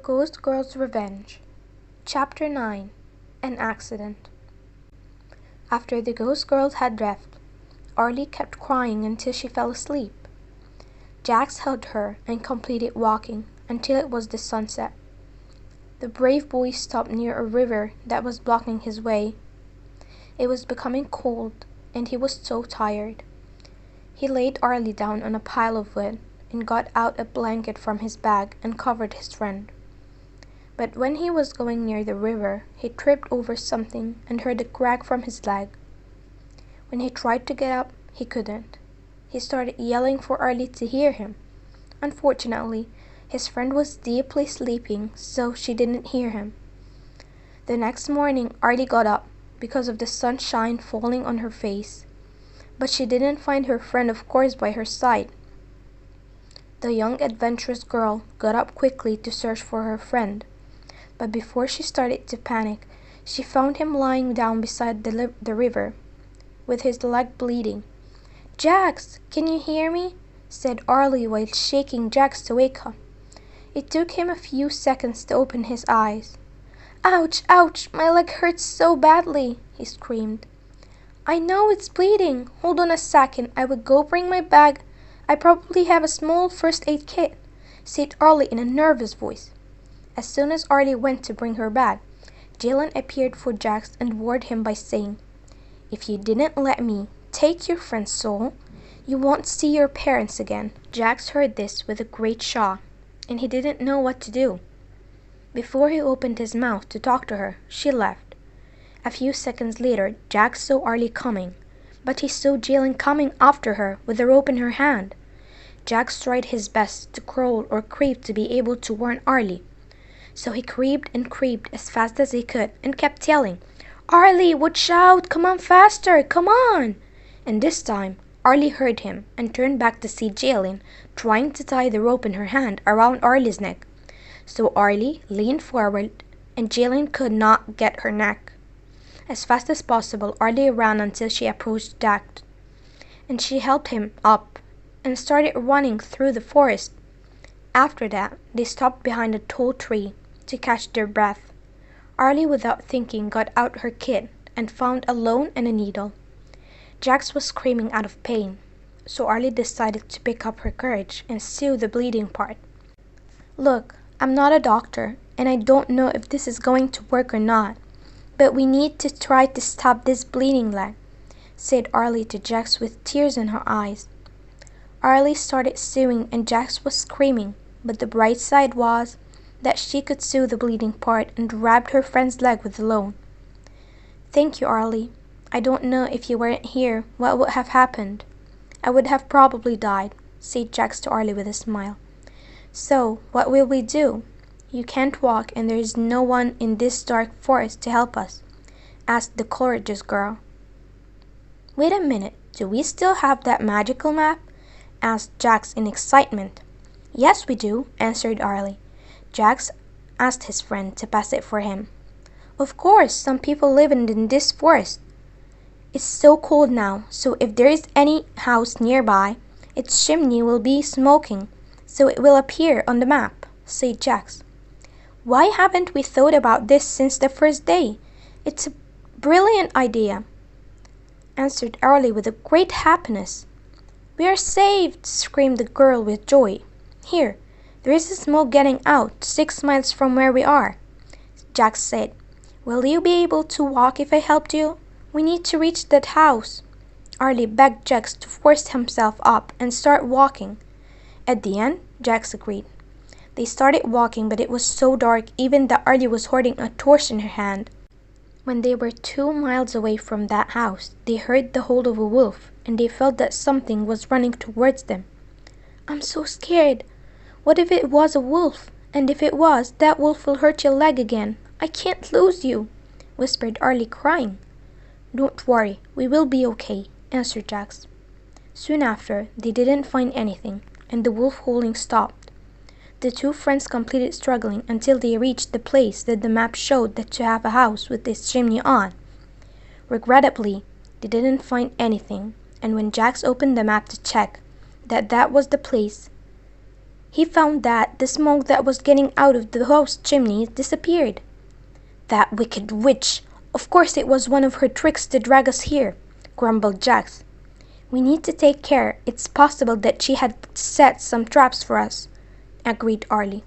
Ghost Girl's Revenge. Chapter 9. An Accident. After the ghost girls had left, Arlie kept crying until she fell asleep. Jax held her and completed walking until it was the sunset. The brave boy stopped near a river that was blocking his way. It was becoming cold, and he was so tired. He laid Arlie down on a pile of wood and got out a blanket from his bag and covered his friend. But when he was going near the river, he tripped over something and heard a crack from his leg. When he tried to get up, he couldn't. He started yelling for Arlie to hear him. Unfortunately, his friend was deeply sleeping, so she didn't hear him. The next morning, Arlie got up because of the sunshine falling on her face. But she didn't find her friend, of course, by her side. The young adventurous girl got up quickly to search for her friend. But before she started to panic, she found him lying down beside the river, with his leg bleeding. "Jax, can you hear me?" said Arlie while shaking Jax to wake up. It took him a few seconds to open his eyes. "Ouch, ouch, my leg hurts so badly," he screamed. "I know it's bleeding. Hold on a second, I will go bring my bag. I probably have a small first aid kit," said Arlie in a nervous voice. As soon as Arlie went to bring her bag, Jalen appeared for Jax and warned him by saying, "If you didn't let me take your friend's soul, you won't see your parents again." Jax heard this with a great shock, and he didn't know what to do. Before he opened his mouth to talk to her, she left. A few seconds later, Jax saw Arlie coming, but he saw Jalen coming after her with a rope in her hand. Jax tried his best to crawl or creep to be able to warn Arlie. So he creeped and creeped as fast as he could and kept yelling, "Arlie, watch out! Come on faster! Come on!" And this time, Arlie heard him and turned back to see Jalen trying to tie the rope in her hand around Arlie's neck. So Arlie leaned forward and Jalen could not get her neck. As fast as possible, Arlie ran until she approached Jax, and she helped him up and started running through the forest. After that, they stopped behind a tall tree to catch their breath. Arlie, without thinking, got out her kit and found a loan and a needle. Jax was screaming out of pain, so Arlie decided to pick up her courage and sew the bleeding part. "Look, I'm not a doctor, and I don't know if this is going to work or not, but we need to try to stop this bleeding leg," said Arlie to Jax with tears in her eyes. Arlie started sewing and Jax was screaming, but the bright side was that she could sew the bleeding part and wrapped her friend's leg with the loan. "Thank you, Arlie. I don't know if you weren't here what would have happened. I would have probably died," said Jax to Arlie with a smile. "So, what will we do? You can't walk and there is no one in this dark forest to help us," asked the courageous girl. "Wait a minute, do we still have that magical map?" asked Jax in excitement. "Yes, we do," answered Arlie. Jax asked his friend to pass it for him. "Of course, some people live in this forest. It's so cold now, so if there is any house nearby, its chimney will be smoking, so it will appear on the map," said Jax. "Why haven't we thought about this since the first day? It's a brilliant idea," answered Arlie with a great happiness. "We are saved!" screamed the girl with joy. "Here, there is a smoke getting out 6 miles from where we are," Jax said. "Will you be able to walk if I helped you? We need to reach that house." Arlie begged Jax to force himself up and start walking. At the end, Jax agreed. They started walking, but it was so dark even that Arlie was holding a torch in her hand. When they were 2 miles away from that house, they heard the howl of a wolf, and they felt that something was running towards them. "I'm so scared. What if it was a wolf? And if it was, that wolf will hurt your leg again. I can't lose you," whispered Arlie, crying. "Don't worry, we will be okay," answered Jax. Soon after, they didn't find anything, and the wolf howling stopped. The two friends completed struggling until they reached the place that the map showed that to have a house with its chimney on. Regrettably, they didn't find anything, and when Jax opened the map to check that was the place, he found that the smoke that was getting out of the host chimney disappeared. "That wicked witch! Of course it was one of her tricks to drag us here," grumbled Jax. "We need to take care. It's possible that she had set some traps for us," agreed Arlie.